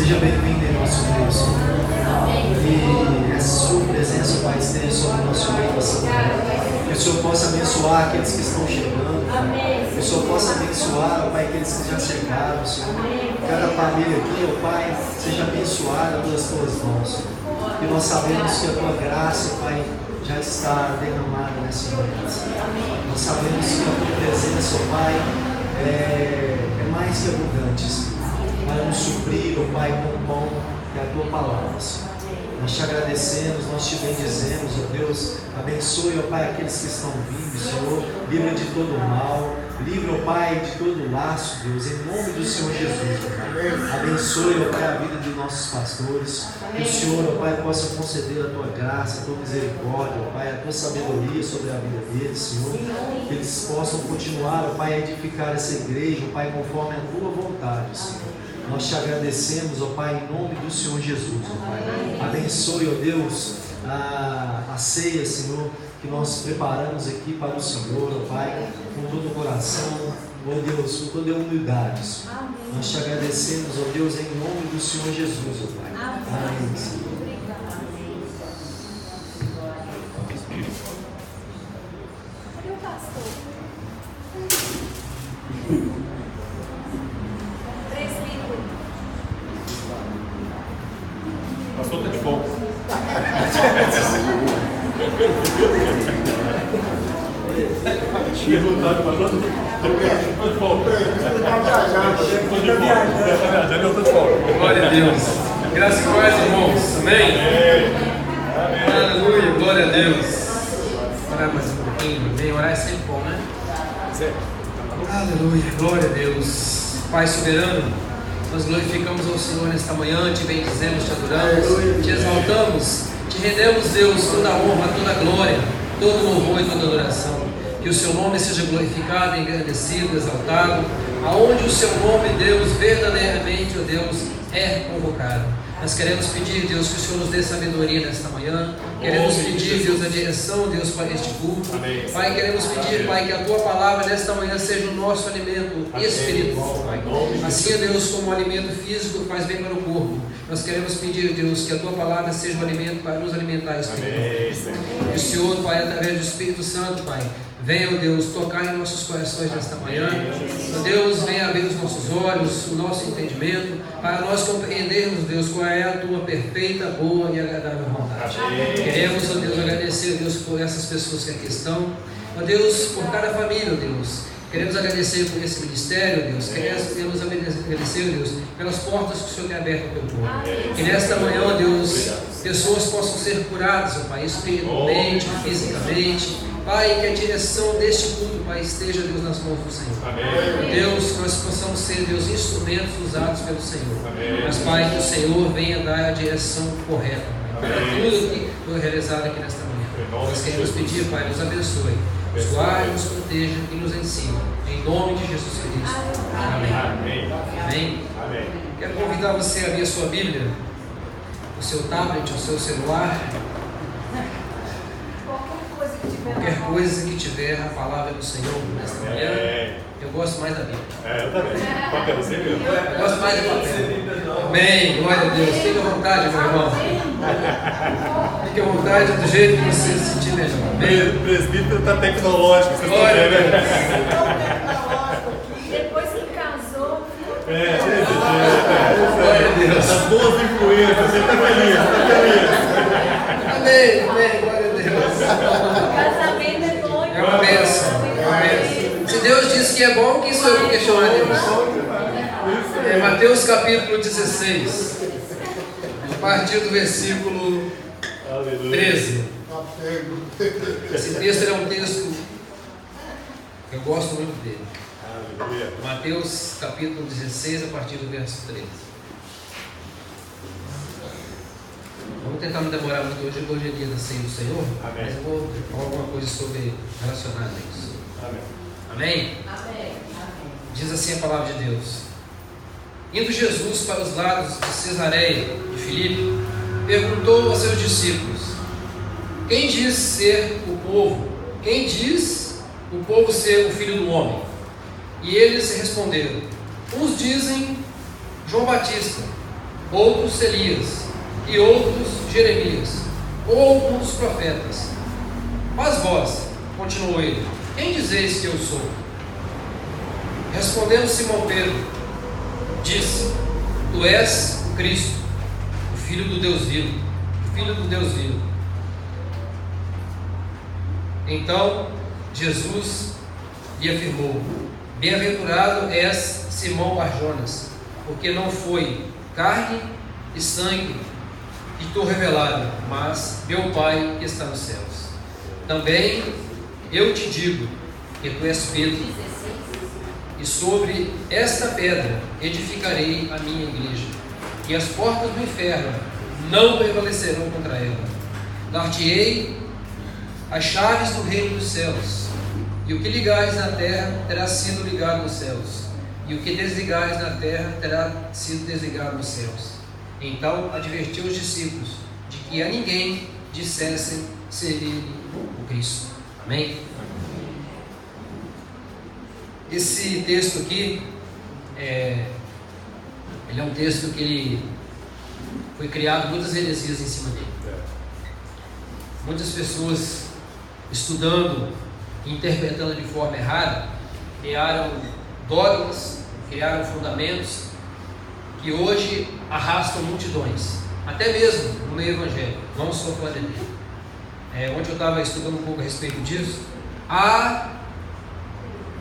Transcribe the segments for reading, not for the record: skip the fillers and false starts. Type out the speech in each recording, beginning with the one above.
Seja bem-vindo em nosso meio, Senhor. E essa sua presença, Pai, esteja sobre o nosso meio, Senhor. Que o Senhor possa abençoar aqueles que estão chegando. Que o Senhor possa abençoar, Pai, aqueles que já chegaram, Senhor. Cada família aqui, ó Pai, seja abençoada pelas tuas mãos, Senhor. E nós sabemos que a tua graça, Pai, já está derramada nessa noite. Nós sabemos que a tua presença, ó Pai, é mais que abundante, Senhor. Vai nos suprir, ó Pai, com o pão que é a tua palavra, Senhor. Nós te agradecemos, nós te bendizemos, ó Deus. Abençoe, ó Pai, aqueles que estão vivos, Senhor. Livra de todo o mal. Livra, ó Pai, de todo o laço, Deus, em nome do Senhor Jesus, ó Pai. Abençoe, ó Pai, a vida de nossos pastores. Que o Senhor, ó Pai, possa conceder a tua graça, a tua misericórdia, ó Pai, a tua sabedoria sobre a vida deles, Senhor. Que eles possam continuar, ó Pai, a edificar essa igreja, ó Pai, conforme a tua vontade, Senhor. Nós te agradecemos, ó Pai, em nome do Senhor Jesus, ó Pai. Abençoe, ó Deus, a ceia, Senhor, que nós preparamos aqui para o Senhor, ó Pai, com todo o coração, ó Deus, com toda a humildade, Senhor. Nós te agradecemos, ó Deus, em nome do Senhor Jesus, ó Pai. Amém, Senhor. Cadê o pastor? O pastor está de folga. Tinha voltado para lá. Estou de folga. Eu estou de folga. Glória a Deus. Graças e paz, irmãos. Amém? Aleluia. Glória a Deus. Orar mais um pouquinho. Amém. Orar é sempre bom, né? Aleluia. Glória a Deus. Pai soberano, nós glorificamos ao Senhor nesta manhã, te bendizemos, te adoramos, te exaltamos, te rendemos, Deus, toda a honra, toda a glória, todo o louvor e toda a adoração. Que o seu nome seja glorificado, engrandecido, exaltado, aonde o seu nome, Deus, verdadeiramente, ó Deus, é convocado. Nós queremos pedir, Deus, que o Senhor nos dê sabedoria nesta manhã. Queremos pedir, Deus, a direção, Deus, para este culto. Pai, queremos pedir, Pai, que a Tua palavra nesta manhã seja o nosso alimento espiritual, Pai. Assim, Deus, como o alimento físico faz bem para o corpo, nós queremos pedir, Deus, que a Tua palavra seja o alimento para nos alimentar espiritualmente. Que o Senhor, Pai, através do Espírito Santo, Pai, venha, Deus, tocar em nossos corações nesta manhã. Deus, venha abrir os nossos olhos, o nosso entendimento, para nós compreendermos, Deus, qual é a Tua perfeita, boa e agradável vontade. Queremos, ó Deus, agradecer, Deus, por essas pessoas que aqui estão. Ó Deus, por cada família, ó Deus. Queremos agradecer por esse ministério, Deus. Queremos agradecer, Deus, pelas portas que o Senhor tem aberto ao Teu povo. Que nesta manhã, ó Deus, pessoas possam ser curadas, ó Pai, espiritualmente, fisicamente. Pai, que a direção deste culto, Pai, esteja, Deus, nas mãos do Senhor. Amém. Deus, que nós possamos ser, Deus, instrumentos usados pelo Senhor. Amém. Mas, Pai, que o Senhor venha dar a direção correta, Pai, para tudo que foi realizado aqui nesta manhã. Nós queremos pedir, Pai, nos abençoe, nos guarde, nos proteja e nos ensine. Em nome de Jesus Cristo. Amém. Amém. Amém. Amém. Quero convidar você a abrir a sua Bíblia, o seu tablet, o seu celular. Qualquer coisa que tiver a palavra do Senhor nesta manhã, eu gosto mais da Bíblia. Eu também. Papel, você viu? Eu gosto mais do papel. Amém, glória a Deus. Fique à vontade, meu irmão. Fique à vontade do jeito que você se sentir melhor. Amém. O presbítero está tecnológico, vocês estão vendo, né? Depois que casou, glória a Deus. As boas influências, você está feliz, Amém, amém, glória a Deus. casamento é bom. É uma bênção, é uma bênção. Se Deus disse que é bom, quem sou eu que questionar Deus? É Mateus capítulo 16, a partir do versículo 13. Esse texto é um texto que eu gosto muito dele. Mateus capítulo 16, a partir do verso 13. Vamos tentar não demorar muito hoje. Hoje é dia da ceia do Senhor. Amém. Mas eu vou falar alguma coisa sobre relacionada a isso. Amém. Amém? Amém. Diz assim a palavra de Deus. Indo Jesus para os lados de Cesareia de Filipe, perguntou aos seus discípulos: quem diz ser o povo? Quem diz o povo ser o Filho do Homem? E eles responderam: uns dizem João Batista, outros Elias, e outros Jeremias, ou alguns profetas. Mas vós, continuou ele, quem dizeis que eu sou? Respondendo Simão Pedro, disse: Tu és o Cristo, o Filho do Deus vivo. Filho do Deus vivo. Então Jesus lhe afirmou: Bem-aventurado és, Simão Barjonas, porque não foi carne e sangue que te revelaram, mas meu Pai que está nos céus. Também eu te digo que tu és Pedro, e sobre esta pedra edificarei a minha igreja, e as portas do inferno não prevalecerão contra ela. Dar-te-ei as chaves do reino dos céus, e o que ligares na terra terá sido ligado nos céus, e o que desligares na terra terá sido desligado nos céus. Então advertiu os discípulos de que a ninguém dissessem ser ele o Cristo. Amém? Esse texto aqui ele é um texto que ele foi criado muitas heresias em cima dele. Muitas pessoas estudando e interpretando de forma errada criaram dogmas, criaram fundamentos que hoje arrastam multidões, até mesmo no meio evangélico, não só fora dele. Ontem eu estava estudando um pouco a respeito disso. Há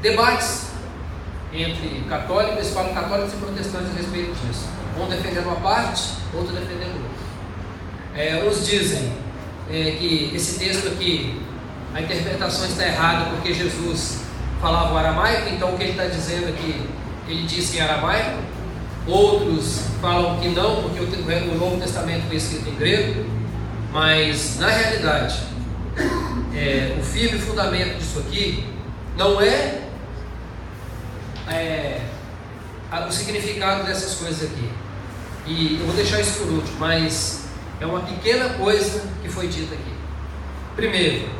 debates entre católicos, eles falam católicos e protestantes a respeito disso, um defendendo uma parte, outro defendendo outra. Uns dizem que esse texto aqui, a interpretação está errada porque Jesus falava o aramaico, então o que ele está dizendo aqui, ele disse em aramaico. Outros falam que não, porque o Novo Testamento foi escrito em grego. Mas na realidade, o firme fundamento disso aqui não é o significado dessas coisas aqui. E eu vou deixar isso por último, mas é uma pequena coisa que foi dita aqui. Primeiro,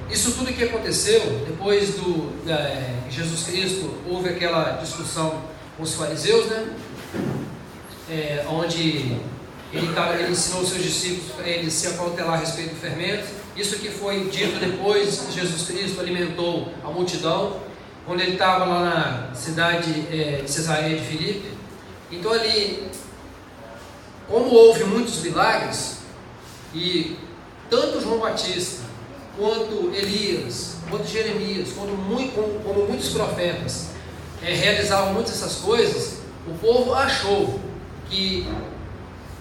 isso tudo que aconteceu depois de Jesus Cristo, houve aquela discussão com os fariseus, né? Onde ele ensinou os seus discípulos para eles se acautelar a respeito do fermento. Isso que foi dito depois que Jesus Cristo alimentou a multidão, quando ele estava lá na cidade de Cesareia de Filipe. Então ali, como houve muitos milagres, e tanto João Batista, quanto Elias, quanto Jeremias, como muitos profetas realizavam muitas dessas coisas, o povo achou que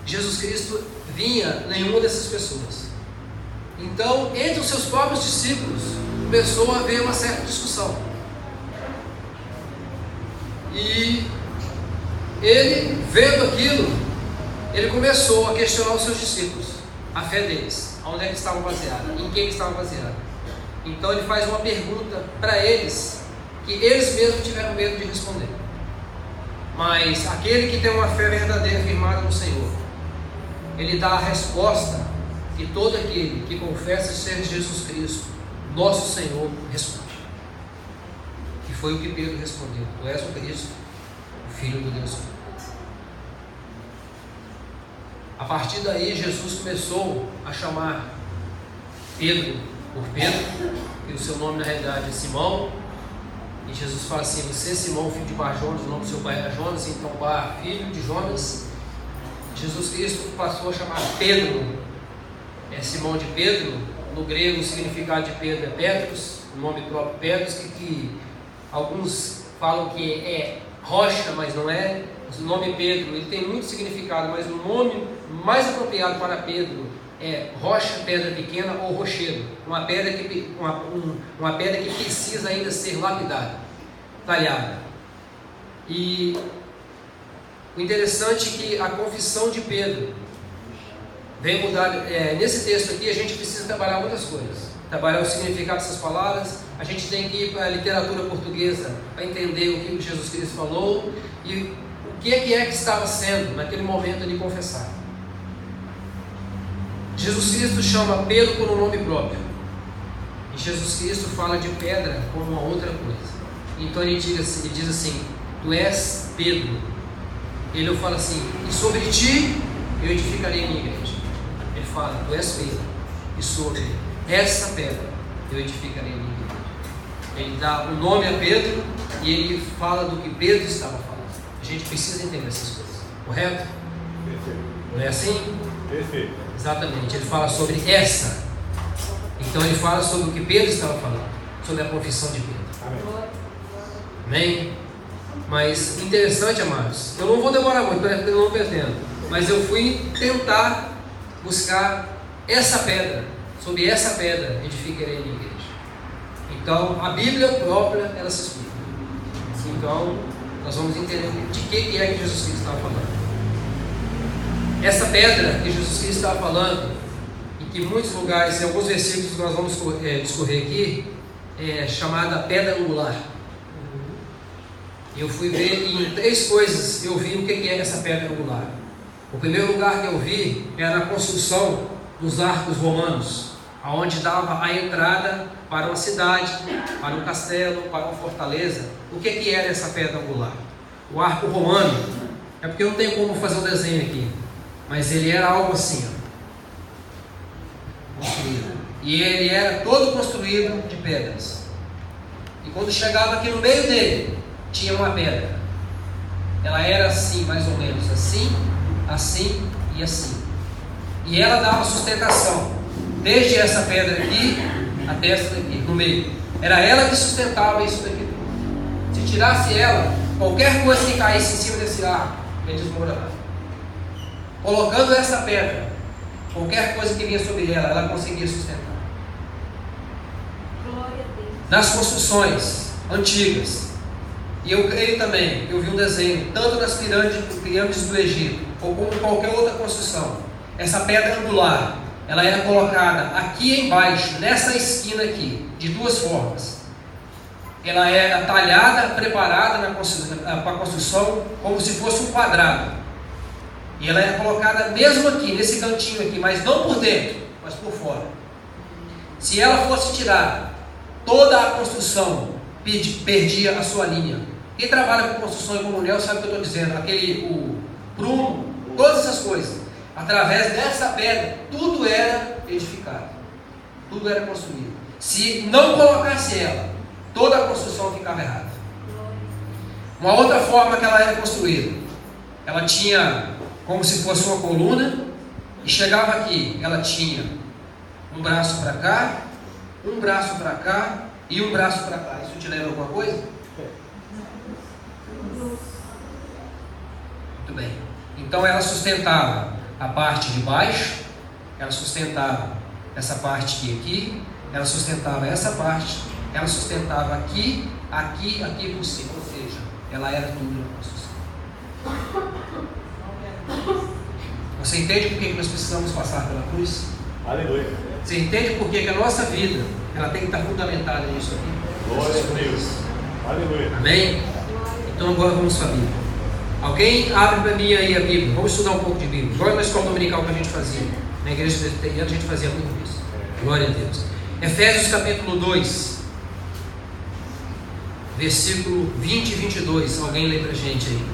Jesus Cristo vinha nenhuma dessas pessoas. Então, entre os seus próprios discípulos, começou a haver uma certa discussão. E ele, vendo aquilo, ele começou a questionar os seus discípulos, a fé deles, onde é que estavam baseados, em quem estavam baseados. Então ele faz uma pergunta para eles, que eles mesmos tiveram medo de responder. Mas aquele que tem uma fé verdadeira firmada no Senhor, ele dá a resposta que todo aquele que confessa ser Jesus Cristo, nosso Senhor, responde. Que foi o que Pedro respondeu: Tu és o Cristo, o Filho do Deus vivo. A partir daí, Jesus começou a chamar Pedro por Pedro, e o seu nome na realidade é Simão. E Jesus fala assim: Você, Simão, filho de Barjonas, o nome do seu pai era Jonas, então Bar, filho de Jonas. Jesus Cristo passou a chamar Pedro, Simão de Pedro. No grego o significado de Pedro é Petros, o nome próprio Petros, que alguns falam que é rocha, mas não é. O nome Pedro, ele tem muito significado, mas o nome mais apropriado para Pedro é rocha, pedra pequena ou rochedo, uma pedra que precisa ainda ser lapidada, talhada. E o interessante é que a confissão de Pedro vem mudar. Nesse texto aqui a gente precisa trabalhar muitas coisas, trabalhar o significado dessas palavras. A gente tem que ir para a literatura portuguesa para entender o que Jesus Cristo falou e o que é que estava sendo naquele momento de confessar. Jesus Cristo chama Pedro por um nome próprio, e Jesus Cristo fala de pedra como uma outra coisa. Então ele diz assim: Tu és Pedro, Ele fala assim: e sobre ti eu edificarei a minha igreja. Ele fala: tu és Pedro, e sobre essa pedra eu edificarei a minha igreja. Ele dá o nome a Pedro e ele fala do que Pedro estava falando. A gente precisa entender essas coisas, correto? Perfeito. Não é assim? Perfeito. Exatamente, ele fala sobre essa. Então ele fala sobre o que Pedro estava falando, sobre a profissão de Pedro. Amém. Amém? Mas interessante, amados, eu não vou demorar muito, eu não pretendo, mas eu fui tentar buscar essa pedra, sobre essa pedra edificarei a minha igreja. Então a Bíblia própria, ela se explica. Então nós vamos entender de que é que Jesus Cristo estava falando. Essa pedra que Jesus Cristo estava falando, e que em muitos lugares, em alguns versículos que nós vamos discorrer aqui, é chamada pedra angular. Eu fui ver e em 3 coisas eu vi o que é essa pedra angular. O primeiro lugar que eu vi era a construção dos arcos romanos, aonde dava a entrada para uma cidade, para um castelo, para uma fortaleza. O que era essa pedra angular? O arco romano, é porque eu não tenho como fazer o desenho aqui, mas ele era algo assim, ó, construído. E ele era todo construído de pedras. E quando chegava aqui no meio dele, tinha uma pedra. Ela era assim, mais ou menos, assim, assim e assim. E ela dava sustentação, desde essa pedra aqui até essa daqui, no meio. Era ela que sustentava isso daqui. Se tirasse ela, qualquer coisa que caísse em cima desse arco, ia desmoronar. Colocando essa pedra, qualquer coisa que vinha sobre ela, ela conseguia sustentar. Glória a Deus. Nas construções antigas, e eu creio também, eu vi um desenho, tanto nas pirâmides do Egito, ou como em qualquer outra construção, essa pedra angular, ela era colocada aqui embaixo, nessa esquina aqui, de 2 formas. Ela era talhada, preparada para a construção, como se fosse um quadrado. E ela era colocada mesmo aqui, nesse cantinho aqui, mas não por dentro, mas por fora. Se ela fosse tirada, toda a construção perdia a sua linha. Quem trabalha com construção e com mulher sabe o que eu estou dizendo. O prumo, todas essas coisas. Através dessa pedra, tudo era edificado. Tudo era construído. Se não colocasse ela, toda a construção ficava errada. Uma outra forma que ela era construída, ela tinha como se fosse uma coluna, e chegava aqui, ela tinha um braço para cá, um braço para cá e um braço para cá. Isso te lembra alguma coisa? Muito bem. Então ela sustentava a parte de baixo, ela sustentava essa parte aqui, ela sustentava essa parte, ela sustentava aqui, aqui, aqui por cima. Ou seja, ela era tudo na construção. Você entende por que nós precisamos passar pela cruz? Aleluia. Você entende por que a nossa vida ela tem que estar fundamentada nisso aqui? Glória a Deus. Aleluia. Amém? Então agora vamos para a Bíblia. Alguém abre para mim aí a Bíblia. Vamos estudar um pouco de Bíblia. Igual na escola dominical que a gente fazia. Na igreja presbiteriana a gente fazia muito isso. Glória a Deus. Efésios capítulo 2, versículo 20 e 22. Alguém lê para a gente aí.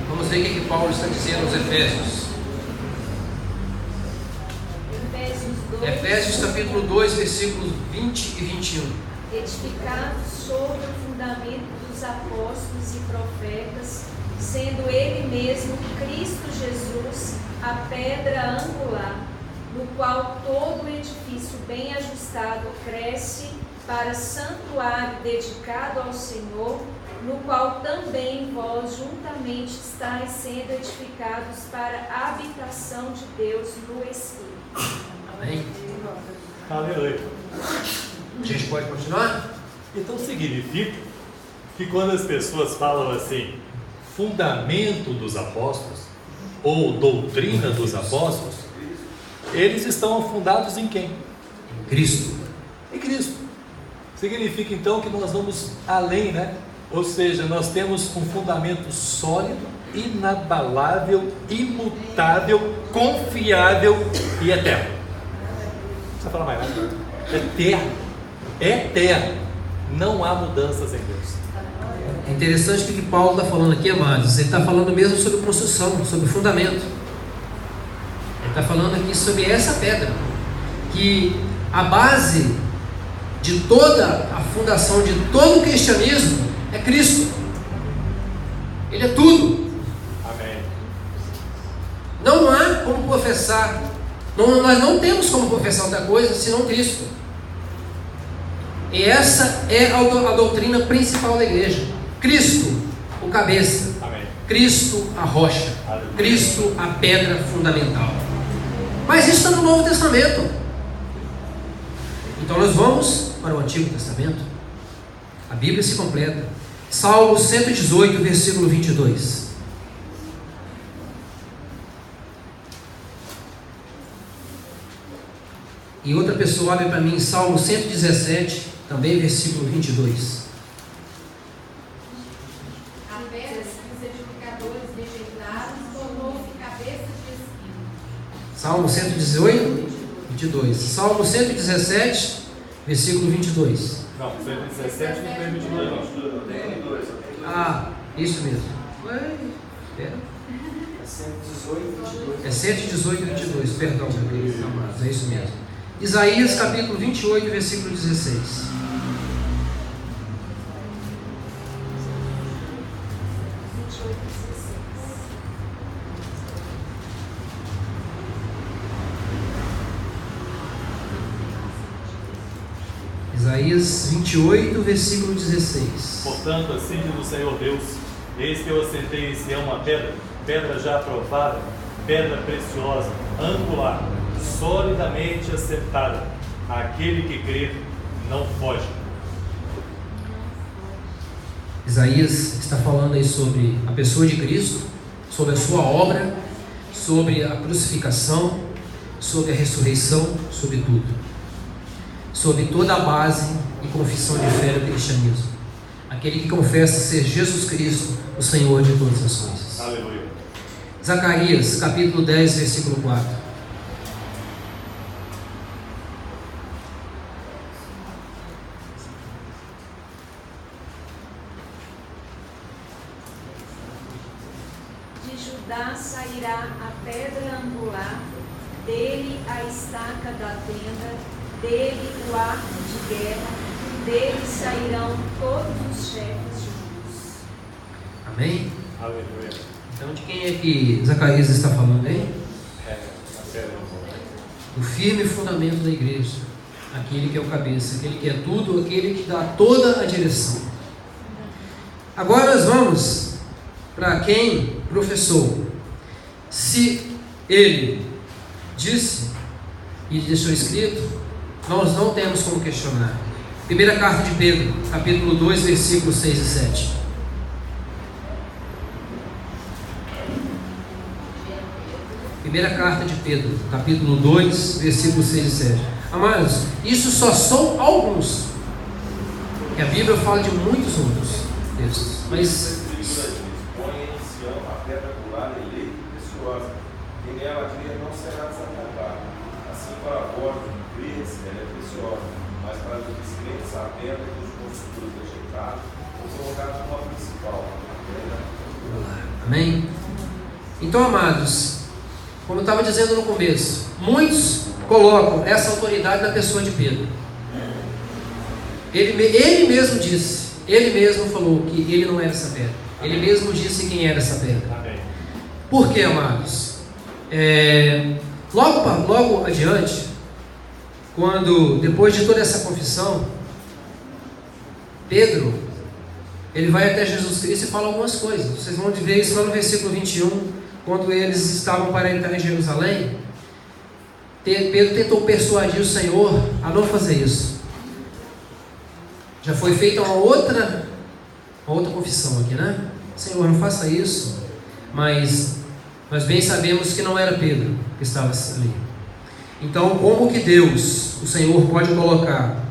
Vamos ver o que Paulo está dizendo aos Efésios. Efésios capítulo 2, versículos 20 e 21. Edificados sobre o fundamento dos apóstolos e profetas, sendo Ele mesmo, Cristo Jesus, a pedra angular, no qual todo o edifício bem ajustado cresce para santuário dedicado ao Senhor, no qual também vós juntamente estáis sendo edificados para a habitação de Deus no Espírito. Amém? Aleluia. A gente pode continuar? Então significa que quando as pessoas falam assim, fundamento dos apóstolos, ou doutrina dos apóstolos, eles estão fundados em quem? Em Cristo. Em Cristo. Significa então que nós vamos além, né? Ou seja, nós temos um fundamento sólido, inabalável, imutável, confiável e eterno. Não precisa falar mais nada. Eterno. Eterno. Não há mudanças em Deus. É interessante que o que Paulo está falando aqui, amados, ele está falando mesmo sobre construção, sobre fundamento. Ele está falando aqui sobre essa pedra, que a base de toda a fundação de todo o cristianismo é Cristo. Ele é tudo. Amém. Não há como professar, nós não temos como professar outra coisa senão Cristo. E essa é a doutrina principal da igreja. Cristo, o cabeça. Amém. Cristo, a rocha. Aleluia. Cristo, a pedra fundamental. Mas isso está no Novo Testamento. Então nós vamos para o Antigo Testamento. A Bíblia se completa. Salmo 118, versículo 22. E outra pessoa abre para mim Salmo 117, também versículo 22. A pedra que os edificadores rejeitaram tornou-se cabeça de espinho. Salmo 118, 22. Salmo 117, versículo 22. Não, 117 não tem 22 não. Ah, isso mesmo. Espera. É 118, 22. É 118, 22. Perdão, meu querido amados, é isso mesmo. Isaías capítulo 28, versículo 16. Isaías 28, versículo 16. Portanto, assim diz o Senhor Deus: eis que eu assentei em Sião uma pedra, pedra já aprovada, pedra preciosa, angular, solidamente assentada. Aquele que crer não foge. Isaías está falando aí sobre a pessoa de Cristo, sobre a sua obra, sobre a crucificação, sobre a ressurreição, sobre tudo, sobre toda a base e confissão de fé do cristianismo. Aquele que confessa ser Jesus Cristo, o Senhor de todas as coisas. Aleluia. Zacarias, capítulo 10, versículo 4. De Judá sairá a pedra angular, dele a estaca da tenda, dele o arco de guerra, dele sairão todos os chefes juntos. Amém? Aleluia. Então de quem é que Zacarias está falando aí? É, a pedra. O firme fundamento da igreja, aquele que é o cabeça, aquele que é tudo, aquele que dá toda a direção. Agora nós vamos para quem professou. Se ele disse e deixou escrito, nós não temos como questionar. Primeira carta de Pedro, capítulo 2, versículos 6 e 7. Primeira carta de Pedro, capítulo 2, versículos 6 e 7. Amados, isso só são alguns. E a Bíblia fala de muitos outros textos. Mas põe em Sião a pedra angular, eleita e preciosa, e nela crer não será desapontada. Assim para vós, que credes, ela é preciosa, mas para os descrentes a pedra que os construtores rejeitaram, foi colocada como a principal. amém? Então, amados, como eu estava dizendo no começo, muitos colocam essa autoridade na pessoa de Pedro. Ele mesmo disse, ele mesmo falou que ele não era essa pedra. Ele mesmo disse quem era essa pedra. Amém. Por quê, amados? Logo adiante, depois de toda essa confissão, Pedro, ele vai até Jesus Cristo e fala algumas coisas. Vocês vão ver isso lá no versículo 21, quando eles estavam para entrar em Jerusalém. Pedro tentou persuadir o Senhor a não fazer isso. Já foi feita uma outra confissão aqui, né? Senhor, não faça isso. Mas nós bem sabemos que não era Pedro que estava ali. Então, como que Deus, o Senhor, pode colocar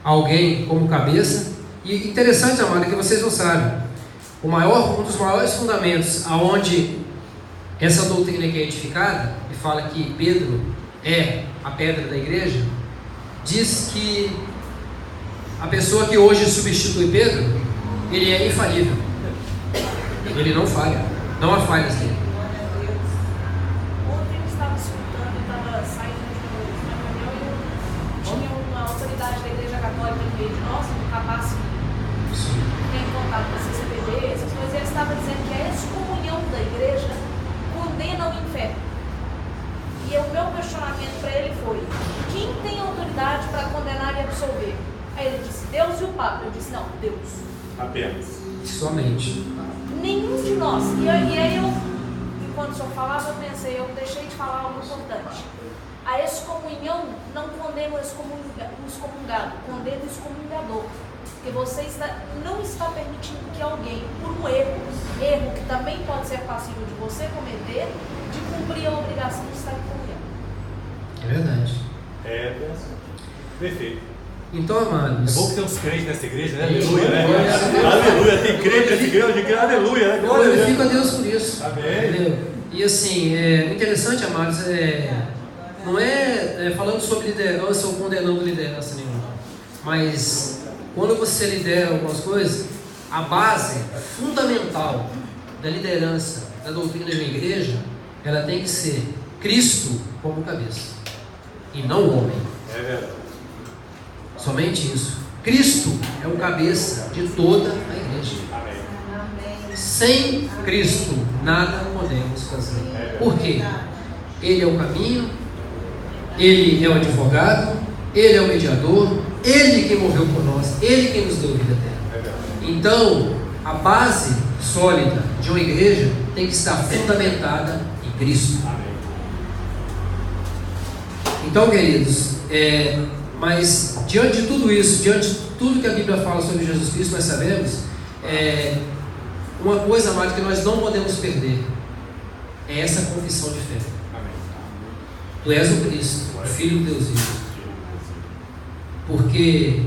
alguém como cabeça? E interessante, amado, que vocês não sabem. Um dos maiores fundamentos aonde essa doutrina que é edificada, e fala que Pedro é a pedra da igreja, diz que a pessoa que hoje substitui Pedro, Ele é infalível. Ele não falha. Não há falhas nele. Ontem eu estava escutando, eu estava saindo de uma reunião e tinha uma autoridade da Igreja Católica no meio de nós, um rapaz que tem contato com a CCBD, essas coisas, ele estava dizendo que a excomunhão da igreja condena o inferno. E o meu questionamento para ele foi: quem tem autoridade para condenar e absolver? Aí ele disse: Deus e o Papa. Eu disse: não, Deus. Apenas. Somente. Nenhum de nós. E aí eu, enquanto o senhor falava, eu pensei, eu deixei de falar algo importante. A excomunhão não condena o excomungado, condena o excomungador. Porque você não está permitindo que alguém, por um erro que também pode ser passível de você cometer, de cumprir a obrigação de estar em comunhão. É verdade. É, perfeito. Então, amados, É bom que tem uns crentes nessa igreja, né? Isso. Aleluia, né? Aleluia, tem crente nessa igreja, aleluia, né? eu Glória a Deus. glorifico a Deus por isso. Amém. Entendeu? E assim, o interessante, amados, não é falando sobre liderança ou condenando liderança nenhuma, mas quando você lidera algumas coisas, a base fundamental da liderança, da doutrina de uma igreja, ela tem que ser Cristo como cabeça e não o homem. É verdade. Somente isso. Cristo é o cabeça de toda a igreja. Amém. Sem Cristo, nada podemos fazer. Por quê? Ele é o caminho, Ele é o advogado, Ele é o mediador, Ele que morreu por nós, Ele que nos deu vida eterna. Então, a base sólida de uma igreja tem que estar fundamentada em Cristo. Então, queridos, mas diante de tudo isso, diante de tudo que a Bíblia fala sobre Jesus Cristo, nós sabemos uma coisa, amado, que nós não podemos perder é essa confissão de fé. Tu és o Cristo, o Filho de Deus vivo. Porque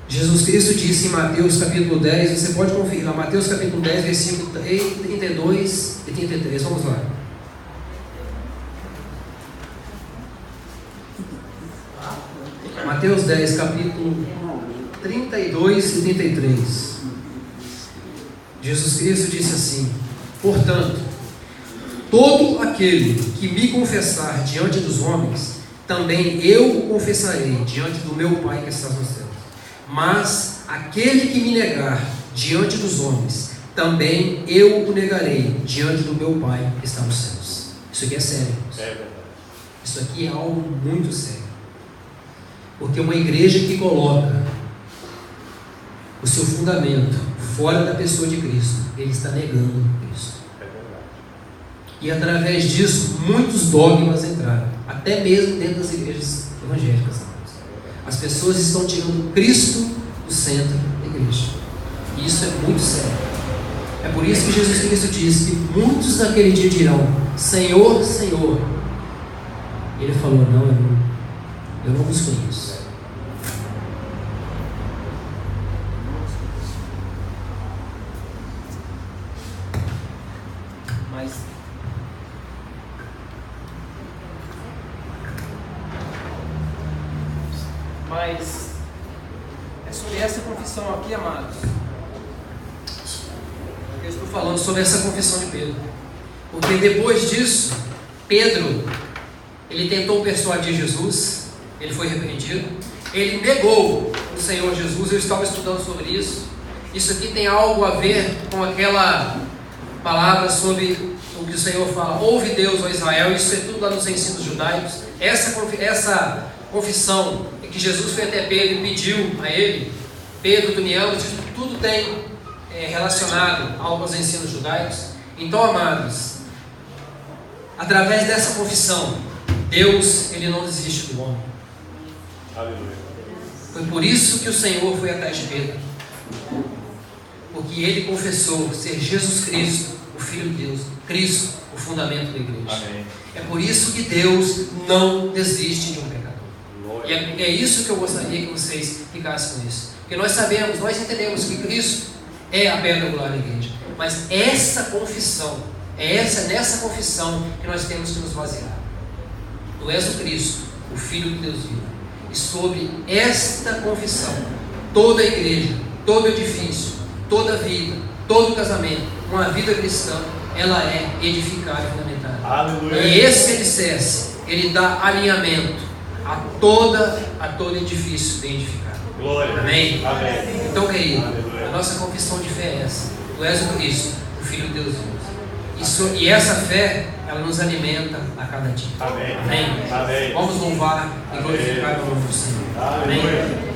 Jesus Cristo disse em Mateus capítulo 10, você pode conferir lá, Mateus capítulo 10, versículo 32 e 33, vamos lá. Mateus 10, capítulo 32 e 33. Jesus Cristo disse assim: portanto, todo aquele que me confessar diante dos homens, também eu o confessarei diante do meu Pai que está nos céus. Mas aquele que me negar diante dos homens, também eu o negarei diante do meu Pai que está nos céus. Isso aqui é sério. Isso aqui é algo muito sério. Porque uma igreja que coloca o seu fundamento fora da pessoa de Cristo, ele está negando Cristo. E através disso, muitos dogmas entraram, até mesmo dentro das igrejas evangélicas. As pessoas estão tirando Cristo do centro da igreja. E isso é muito sério. É por isso que Jesus Cristo disse que muitos naquele dia dirão: Senhor, Senhor. E ele falou: não, eu não vos conheço. Mas é sobre essa confissão aqui, amados. Eu estou falando sobre essa confissão de Pedro. Porque depois disso, Pedro, ele tentou persuadir Jesus, ele foi repreendido, ele negou o Senhor Jesus. Eu estava estudando sobre isso. Isso aqui tem algo a ver com aquela palavra sobre o que o Senhor fala: ouve Deus, ó Israel. Isso é tudo lá nos ensinos judaicos. Essa confissão que Jesus foi até Pedro e pediu a ele: Pedro, tu me amas? Isso tudo tem relacionado aos ensinos judaicos. Então, amados, através dessa confissão, Deus, ele não desiste do homem. Aleluia. Foi por isso que o Senhor foi atrás de Pedro, porque ele confessou ser Jesus Cristo, o Filho de Deus, Cristo, o fundamento da igreja. Amém. É por isso que Deus não desiste de um pecador. E é isso que eu gostaria que vocês ficassem com isso. Porque nós sabemos, nós entendemos que Cristo é a pedra angular da igreja. Mas essa confissão, nessa confissão que nós temos que nos basear. Tu és o Cristo, o Filho de Deus vivo. E sobre esta confissão, toda a igreja, todo edifício, toda vida, todo casamento, uma vida cristã, ela é edificada e fundamentada. Aleluia. E esse alicerce, ele dá alinhamento a todo edifício bem edificado. Glória. Amém? Amém. Então, querido, Aleluia. a nossa confissão de fé é essa: Tu és o Cristo, o Filho de Deus vivo. E essa fé, ela nos alimenta a cada dia. Amém. Amém? Amém. Vamos louvar e glorificar o nome do Senhor. Aleluia. Amém?